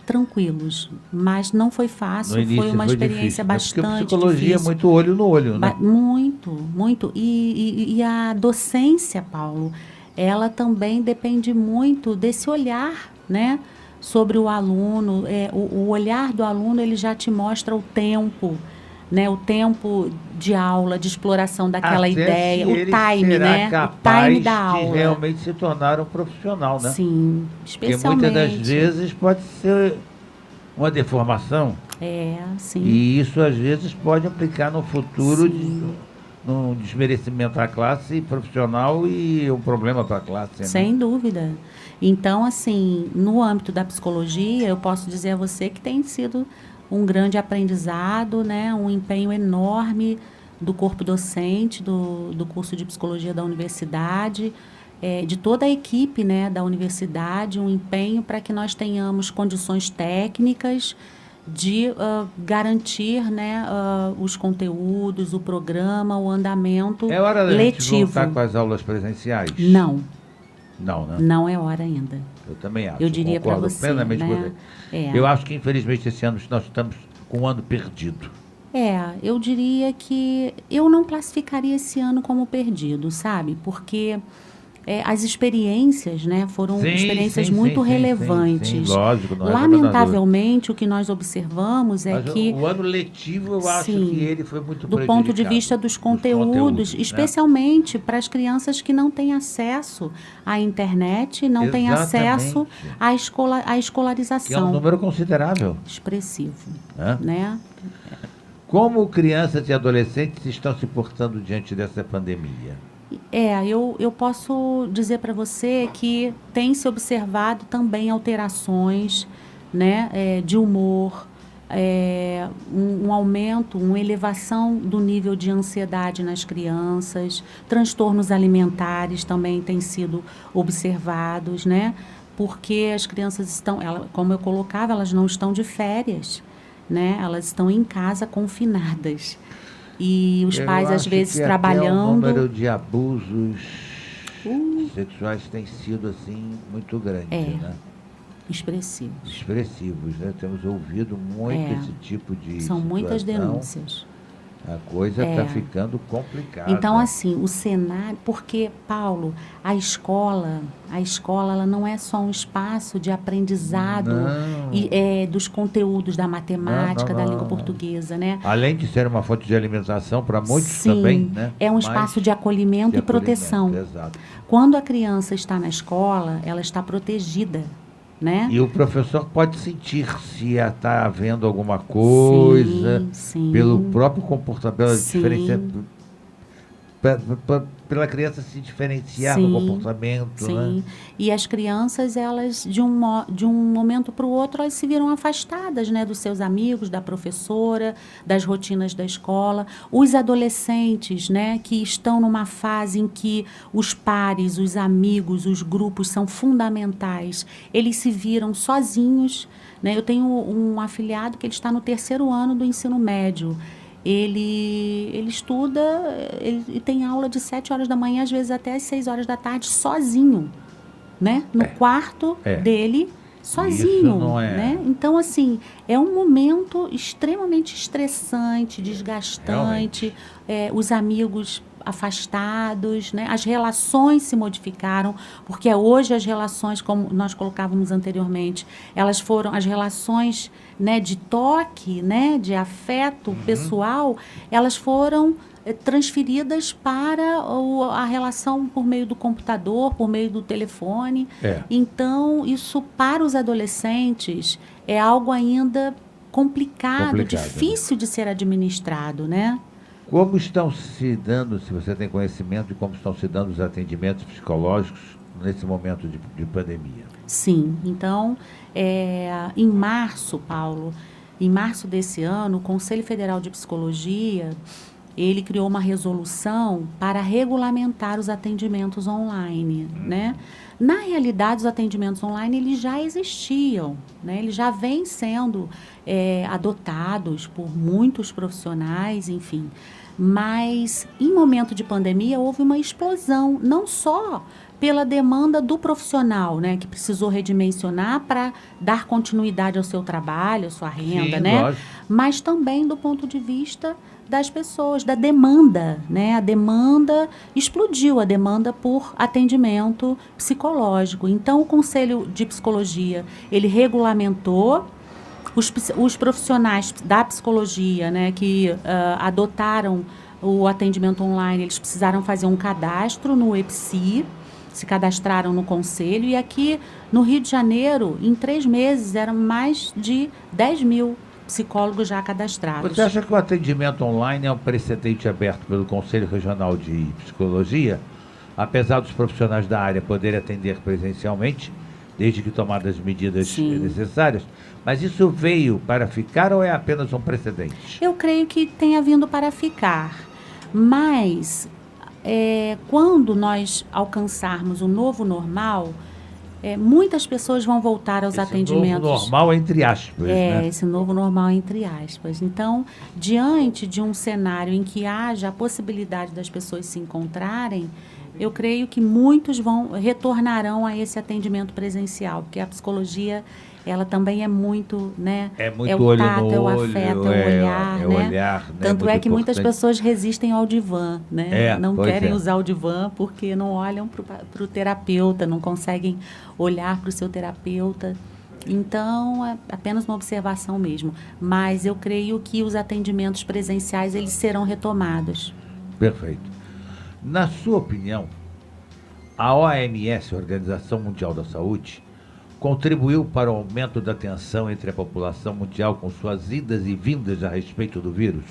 tranquilos, mas não foi fácil, foi uma experiência difícil, bastante porque a psicologia difícil. É muito olho no olho, né? Muito, muito. E a docência, Paulo, ela também depende muito desse olhar, né, sobre o aluno. O olhar do aluno, ele já te mostra o tempo, né, o tempo de aula, de exploração daquela ideia, o time, né, o time da aula. De realmente se tornar um profissional, né? Sim, especialmente. Porque muitas das vezes pode ser uma deformação. Sim. E isso às vezes pode implicar no futuro num desmerecimento da classe profissional e um problema para a classe. Né? Sem dúvida. Então, assim, no âmbito da psicologia, eu posso dizer a você que tem sido um grande aprendizado, né, um empenho enorme do corpo docente, do curso de psicologia da universidade, de toda a equipe, né, da universidade, um empenho para que nós tenhamos condições técnicas de garantir, né, os conteúdos, o programa, o andamento letivo. É hora da gente voltar com as aulas presenciais? Não. Não, né? Não é hora ainda. Eu também acho. Eu diria para você, plenamente, né? Eu acho que, infelizmente, esse ano nós estamos com um ano perdido. Eu diria que eu não classificaria esse ano como perdido, sabe? Porque as experiências, né, foram experiências muito relevantes. Sim, lógico. Lamentavelmente, o que nós observamos que... O ano letivo, eu acho que ele foi muito prejudicado. Do ponto de vista dos conteúdos, especialmente para as crianças que não têm acesso à internet, não têm acesso à escolarização. Que é um número considerável. Expressivo. Né? Como crianças e adolescentes estão se portando diante dessa pandemia? Eu posso dizer para você que tem se observado também alterações, né, de humor, um aumento, uma elevação do nível de ansiedade nas crianças, transtornos alimentares também têm sido observados, né, porque as crianças estão, como eu colocava, elas não estão de férias, né, elas estão em casa confinadas. E os pais, às vezes, trabalhando... O número de abusos sexuais tem sido, assim, muito grande, né? Expressivos, né? Temos ouvido muito esse tipo de São situação. Muitas denúncias. A coisa está ficando complicada. Então, assim, o cenário... Porque, Paulo, a escola ela não é só um espaço de aprendizado dos conteúdos da matemática, da língua portuguesa, né? Além de ser uma fonte de alimentação para muitos também, né? É um espaço de acolhimento e proteção. Exato. Quando a criança está na escola, ela está protegida, né? E o professor pode sentir se está havendo alguma coisa pelo próprio comportamento, pela diferença, pela criança se diferenciar no comportamento, né? E as crianças, elas de um momento para o outro, elas se viram afastadas, né, dos seus amigos, da professora, das rotinas da escola. Os adolescentes, né, que estão numa fase em que os pares, os amigos, os grupos são fundamentais, eles se viram sozinhos, né? Eu tenho um afilhado que ele está no 3º ano do ensino médio. Ele estuda, ele tem aula de 7 horas da manhã, às vezes até às 6 horas da tarde, sozinho, né? No quarto dele, sozinho. Isso não né? Então, assim, é um momento extremamente estressante, desgastante. Os amigos afastados, né? As relações se modificaram, porque hoje as relações, como nós colocávamos anteriormente, elas foram as relações, né, de toque, né, de afeto pessoal, elas foram transferidas para a relação por meio do computador, por meio do telefone. Então, isso para os adolescentes é algo ainda complicado, difícil de ser administrado, né? Como estão se dando, se você tem conhecimento de como estão se dando os atendimentos psicológicos nesse momento de pandemia? Sim, então, em março, Paulo, em março desse ano, o Conselho Federal de Psicologia ele criou uma resolução para regulamentar os atendimentos online, né? Na realidade, os atendimentos online eles já existiam, né? Eles já vêm sendo adotados por muitos profissionais, enfim. Mas, em momento de pandemia, houve uma explosão, não só pela demanda do profissional, né, que precisou redimensionar para dar continuidade ao seu trabalho, à sua renda, Sim, né? lógico. Mas também do ponto de vista das pessoas, da demanda, né? A demanda explodiu, a demanda por atendimento psicológico. Então, o Conselho de Psicologia, ele regulamentou os profissionais da psicologia, né, que adotaram o atendimento online, eles precisaram fazer um cadastro no EPSI, se cadastraram no Conselho, e aqui no Rio de Janeiro, em 3 meses, eram mais de 10 mil psicólogos já cadastrados. Você acha que o atendimento online é um precedente aberto pelo Conselho Regional de Psicologia, apesar dos profissionais da área poderem atender presencialmente, desde que tomadas as medidas Sim. necessárias? Mas isso veio para ficar ou é apenas um precedente? Eu creio que tenha vindo para ficar, mas quando nós alcançarmos o novo normal, muitas pessoas vão voltar aos atendimentos. Novo normal, entre aspas, né? Esse novo normal, entre aspas. Então, diante de um cenário em que haja a possibilidade das pessoas se encontrarem, eu creio que muitos retornarão a esse atendimento presencial, porque a psicologia, ela também é muito, né? É muito o olho tato, no é o olho, afeto, é o olhar, é o né? olhar, né? Tanto Muito é que muitas importante. pessoas resistem ao divã, né? Não pois querem é. usar o divã porque não olham para o terapeuta, não conseguem olhar para o seu terapeuta. Então, é apenas uma observação mesmo. Mas eu creio que os atendimentos presenciais, eles serão retomados. Perfeito. Na sua opinião, a OMS, Organização Mundial da Saúde, contribuiu para o aumento da tensão entre a população mundial com suas idas e vindas a respeito do vírus?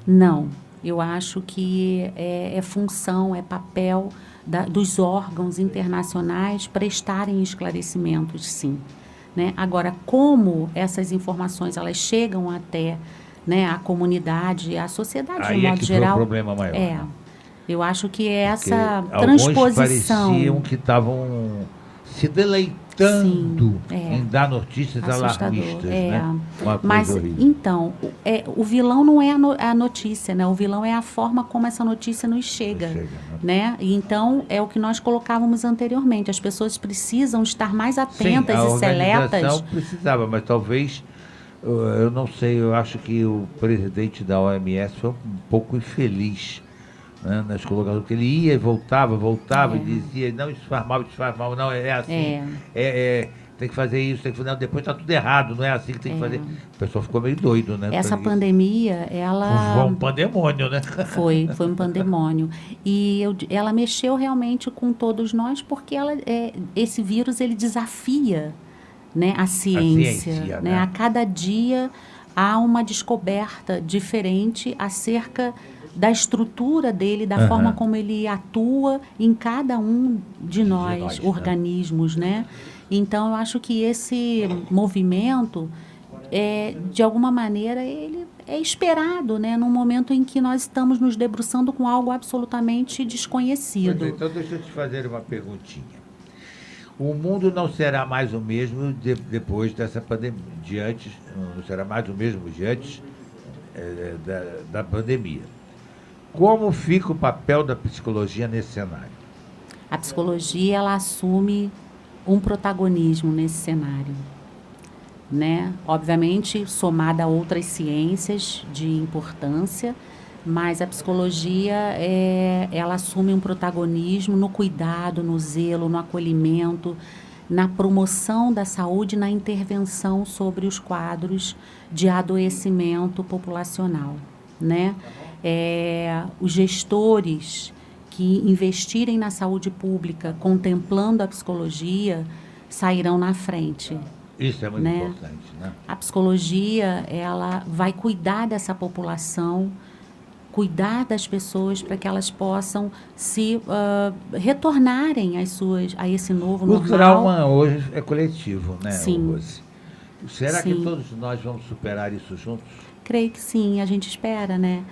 Não. Eu acho que é função, é papel dos órgãos internacionais prestarem esclarecimentos, sim. Né? Agora, como essas informações elas chegam até, né, a comunidade, a sociedade Aí de é modo que geral. foi o problema maior. Né? Eu acho que essa Porque transposição. Alguns pareciam que estavam se deleitando Sim, em dar notícias assustador, alarmistas, né? Uma coisa Mas, horrível. então, o vilão não é a notícia, né? O vilão é a forma como essa notícia nos chega, né? E então, é o que nós colocávamos anteriormente. As pessoas precisam estar mais atentas Sim, e seletas. A organização precisava, mas talvez, eu não sei, eu acho que o presidente da OMS foi um pouco infeliz, né, nas colocações, porque ele ia e voltava e dizia, não, isso faz mal, não, é assim, tem que fazer isso, tem que fazer, não, depois está tudo errado, não é assim que tem que fazer. O pessoal ficou meio doido, né? Essa pandemia, ela... Foi um pandemônio, né? Foi um pandemônio. E ela mexeu realmente com todos nós, porque esse vírus, ele desafia, né, a ciência, né? A cada dia há uma descoberta diferente acerca da estrutura dele, da forma como ele atua em cada um de nós organismos, né? Então, eu acho que esse movimento, de alguma maneira, ele é esperado, né? Num momento em que nós estamos nos debruçando com algo absolutamente desconhecido. Então, deixa eu te fazer uma perguntinha. O mundo não será mais o mesmo depois dessa pandemia, não será mais o mesmo diante da pandemia. Como fica o papel da psicologia nesse cenário? A psicologia, ela assume um protagonismo nesse cenário, né? Obviamente, somada a outras ciências de importância, mas a psicologia, ela assume um protagonismo no cuidado, no zelo, no acolhimento, na promoção da saúde, na intervenção sobre os quadros de adoecimento populacional, né? Os gestores que investirem na saúde pública, contemplando a psicologia, sairão na frente. Isso é muito importante, né? A psicologia, ela vai cuidar dessa população, cuidar das pessoas para que elas possam se retornarem a esse novo normal. O trauma hoje é coletivo, né, Sim. Rose? Será que todos nós vamos superar isso juntos? Creio que sim, a gente espera, né?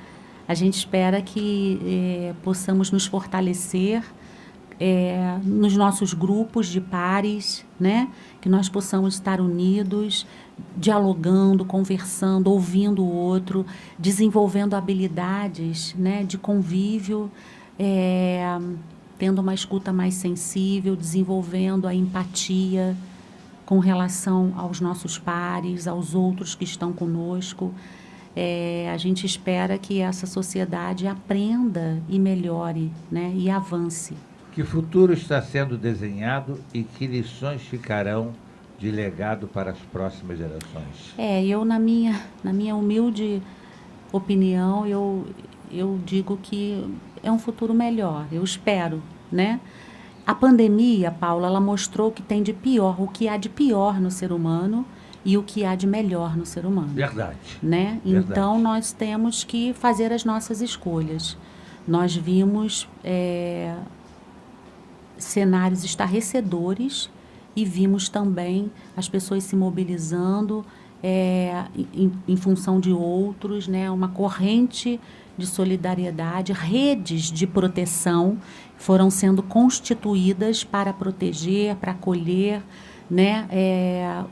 A gente espera que possamos nos fortalecer nos nossos grupos de pares, né? Que nós possamos estar unidos, dialogando, conversando, ouvindo o outro, desenvolvendo habilidades, né, de convívio, tendo uma escuta mais sensível, desenvolvendo a empatia com relação aos nossos pares, aos outros que estão conosco. A gente espera que essa sociedade aprenda e melhore, né, e avance. Que futuro está sendo desenhado e que lições ficarão de legado para as próximas gerações? Eu, na minha humilde opinião, eu digo que é um futuro melhor, eu espero, né? A pandemia, Paula, ela mostrou o que tem de pior, o que há de pior no ser humano e o que há de melhor no ser humano. Verdade. Né? Verdade. Então, nós temos que fazer as nossas escolhas. Nós vimos cenários estarrecedores e vimos também as pessoas se mobilizando em função de outros, né? Uma corrente de solidariedade, redes de proteção foram sendo constituídas para proteger, para acolher, né?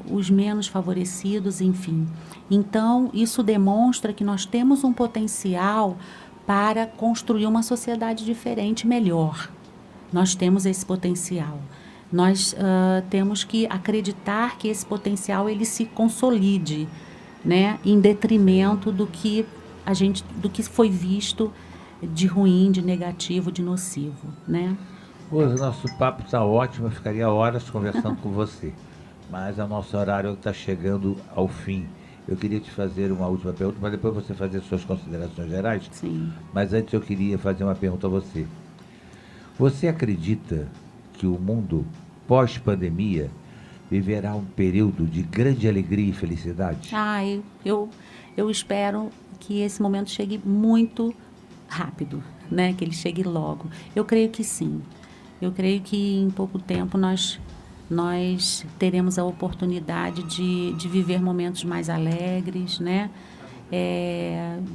Os menos favorecidos, enfim. Então, isso demonstra que nós temos um potencial para construir uma sociedade diferente, melhor. Nós temos esse potencial. Nós temos que acreditar que esse potencial ele se consolide, né, em detrimento do que foi visto de ruim, de negativo, de nocivo, né? Rosa, nosso papo está ótimo, eu ficaria horas conversando com você, mas o nosso horário está chegando ao fim. Eu queria te fazer uma última pergunta, mas depois você fazer suas considerações gerais. Sim. Mas antes eu queria fazer uma pergunta a você. Você acredita que o mundo pós-pandemia viverá um período de grande alegria e felicidade? Eu espero que esse momento chegue muito rápido, né? Que ele chegue logo. Eu creio que sim. Eu creio que em pouco tempo nós teremos a oportunidade de viver momentos mais alegres, né?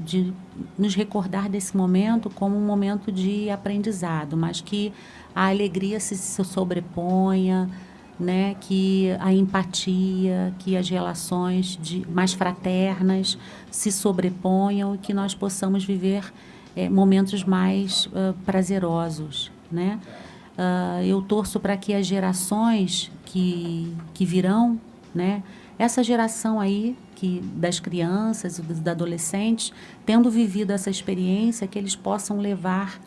De nos recordar desse momento como um momento de aprendizado, mas que a alegria se sobreponha, né? Que a empatia, que as relações mais fraternas se sobreponham e que nós possamos viver momentos mais prazerosos, né? Eu torço para que as gerações que virão, né? Essa geração aí das crianças e dos adolescentes, tendo vivido essa experiência, que eles possam levar,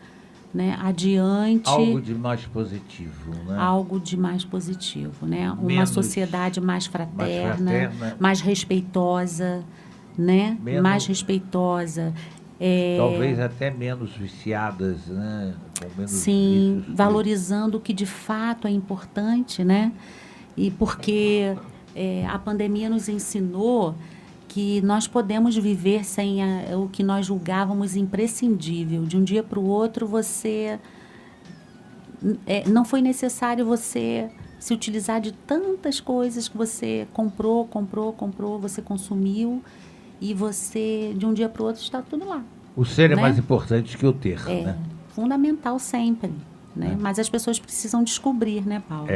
né, adiante... Algo de mais positivo, né? Algo de mais positivo, né? Uma sociedade mais fraterna, mais respeitosa, né? Mais respeitosa. Talvez até menos viciadas, né? Com menos sim, vícios, valorizando o que de fato é importante, né? E porque a pandemia nos ensinou que nós podemos viver sem o que nós julgávamos imprescindível. De um dia para o outro, não foi necessário você se utilizar de tantas coisas que você comprou, você consumiu, e você, de um dia para o outro, está tudo lá. O ser é né? mais importante que o ter, né? Fundamental sempre, né? Mas as pessoas precisam descobrir, né, Paulo?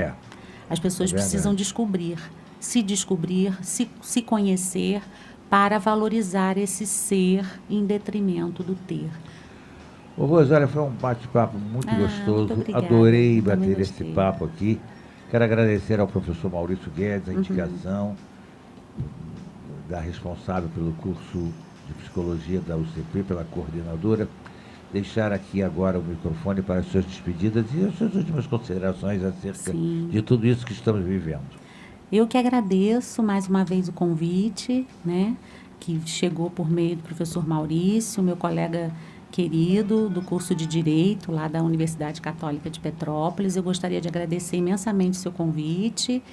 As pessoas precisam descobrir, se conhecer para valorizar esse ser em detrimento do ter. Ô, Rosália, foi um bate-papo muito gostoso. Muito obrigada. Adorei bater esse papo aqui. Quero agradecer ao professor Maurício Guedes a indicação da responsável pelo curso de psicologia da UCP, pela coordenadora. Deixar aqui agora o microfone para as suas despedidas e as suas últimas considerações acerca de tudo isso que estamos vivendo. Eu que agradeço mais uma vez o convite, né, que chegou por meio do professor Maurício, meu colega querido do curso de Direito lá da Universidade Católica de Petrópolis. Eu gostaria de agradecer imensamente o seu convite,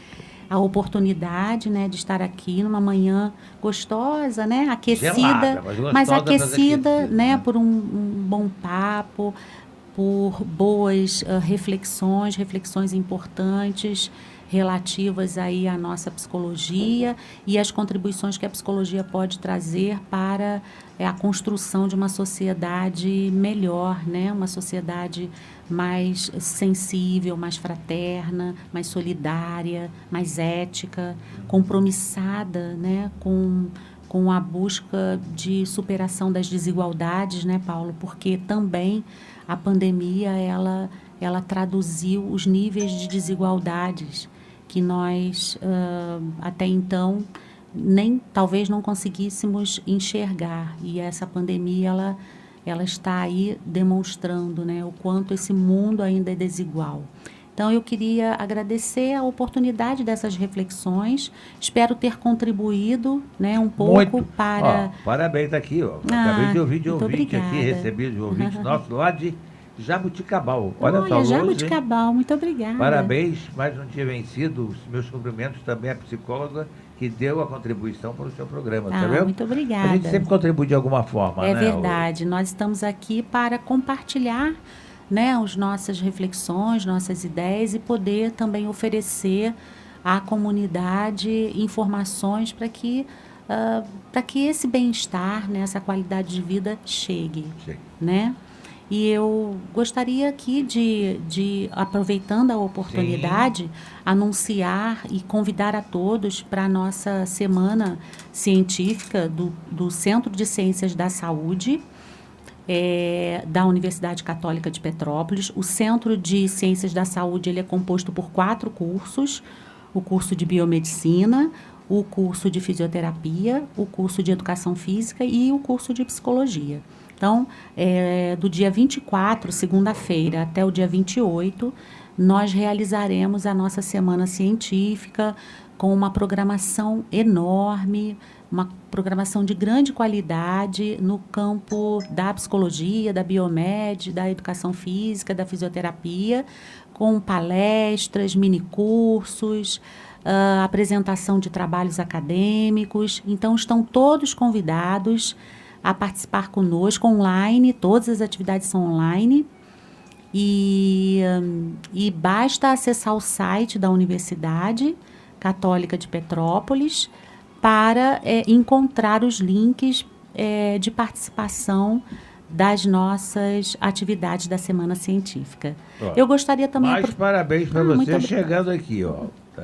a oportunidade, né, de estar aqui numa manhã gostosa, né, aquecida, Gelada, mas aquecida, aquecida, né, por um bom papo, por boas reflexões importantes relativas aí à nossa psicologia e as contribuições que a psicologia pode trazer para a construção de uma sociedade melhor, né? Uma sociedade mais sensível, mais fraterna, mais solidária, mais ética, compromissada, né? Com a busca de superação das desigualdades, né, Paulo? Porque também a pandemia, ela traduziu os níveis de desigualdades que nós, até então, talvez não conseguíssemos enxergar. E essa pandemia, ela está aí demonstrando, né, o quanto esse mundo ainda é desigual. Então, eu queria agradecer a oportunidade dessas reflexões. Espero ter contribuído, né, um pouco para... Parabéns aqui. Acabei de ouvir de ouvinte obrigada. Aqui, recebi de ouvinte nosso lá de Jabuticabal. Olha, Jabuticabal, muito obrigada. Parabéns, mais um dia vencido. Os meus cumprimentos também à psicóloga que deu a contribuição para o seu programa. Tá vendo? Muito obrigada. A gente sempre contribui de alguma forma, né? É verdade. Nós estamos aqui para compartilhar, né, as nossas reflexões, nossas ideias e poder também oferecer à comunidade informações para que esse bem-estar, né, essa qualidade de vida chegue. Né? E eu gostaria aqui de aproveitando a oportunidade, sim, anunciar e convidar a todos para a nossa semana científica do Centro de Ciências da Saúde, da Universidade Católica de Petrópolis. O Centro de Ciências da Saúde ele é composto por 4 cursos: o curso de Biomedicina, o curso de Fisioterapia, o curso de Educação Física e o curso de Psicologia. Então, do dia 24, segunda-feira, até o dia 28, nós realizaremos a nossa semana científica com uma programação enorme, uma programação de grande qualidade no campo da psicologia, da biomed, da educação física, da fisioterapia, com palestras, minicursos, apresentação de trabalhos acadêmicos. Então, estão todos convidados a participar conosco online, todas as atividades são online, e basta acessar o site da Universidade Católica de Petrópolis para encontrar os links de participação das nossas atividades da Semana Científica. Eu gostaria também... Mais parabéns para você chegando aqui,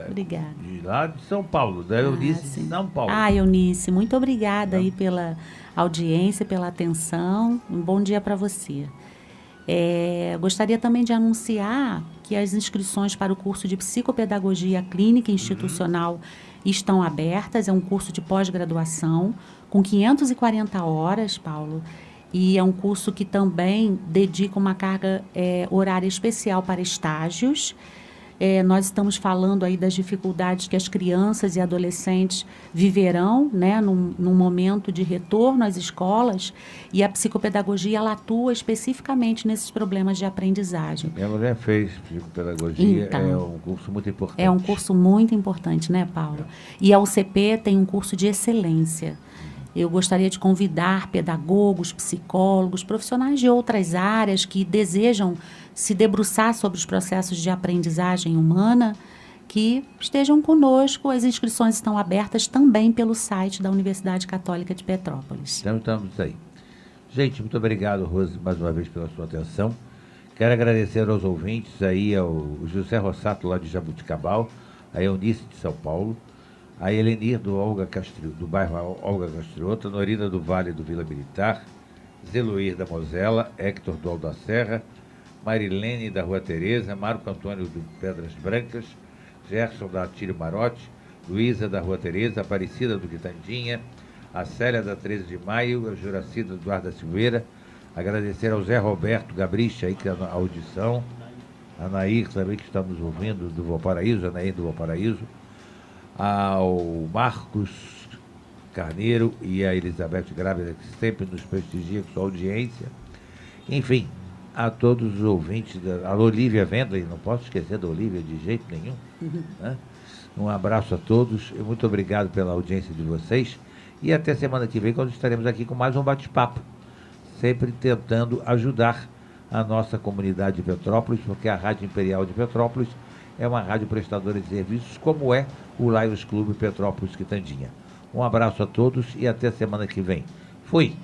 Obrigada. De lá de São Paulo, da Eunice de São Paulo. Eunice, muito obrigada aí pela audiência, pela atenção. Um bom dia para você. Gostaria também de anunciar que as inscrições para o curso de Psicopedagogia Clínica Institucional estão abertas. É um curso de pós-graduação com 540 horas, Paulo. E é um curso que também dedica uma carga horária especial para estágios. Nós estamos falando aí das dificuldades que as crianças e adolescentes viverão, né, num momento de retorno às escolas, e a psicopedagogia ela atua especificamente nesses problemas de aprendizagem. Minha mulher fez psicopedagogia, então, é um curso muito importante. É um curso muito importante, né, Paulo? E a UCP tem um curso de excelência. Eu gostaria de convidar pedagogos, psicólogos, profissionais de outras áreas que desejam se debruçar sobre os processos de aprendizagem humana, que estejam conosco. As inscrições estão abertas também pelo site da Universidade Católica de Petrópolis. Então, estamos aí. Gente, muito obrigado, Rose, mais uma vez pela sua atenção. Quero agradecer aos ouvintes aí, ao José Rossato, lá de Jabuticabal, a Eunice de São Paulo, a Helenir do bairro Olga Castriota, Norina do Vale do Vila Militar, Zeluir da Mosela, Hector do Alto da Serra, Marilene da Rua Tereza, Marco Antônio do Pedras Brancas, Gerson da Atílio Marote, Luísa da Rua Tereza, Aparecida do Quitandinha, a Célia da 13 de Maio, a Juracida Eduardo da Silveira. Agradecer ao Zé Roberto Gabricha, aí, que é a audição, a Nair também, que estamos ouvindo, do Valparaíso, a Nair do Valparaíso, ao Marcos Carneiro e a Elizabeth Grávida, que sempre nos prestigia com sua audiência. Enfim, a todos os ouvintes, a Olívia Vendley, não posso esquecer da Olívia de jeito nenhum. Né? Um abraço a todos e muito obrigado pela audiência de vocês. E até semana que vem, quando estaremos aqui com mais um bate-papo, sempre tentando ajudar a nossa comunidade de Petrópolis, porque a Rádio Imperial de Petrópolis é uma rádio prestadora de serviços, como é o Lions Clube Petrópolis Quitandinha. Um abraço a todos e até semana que vem. Fui!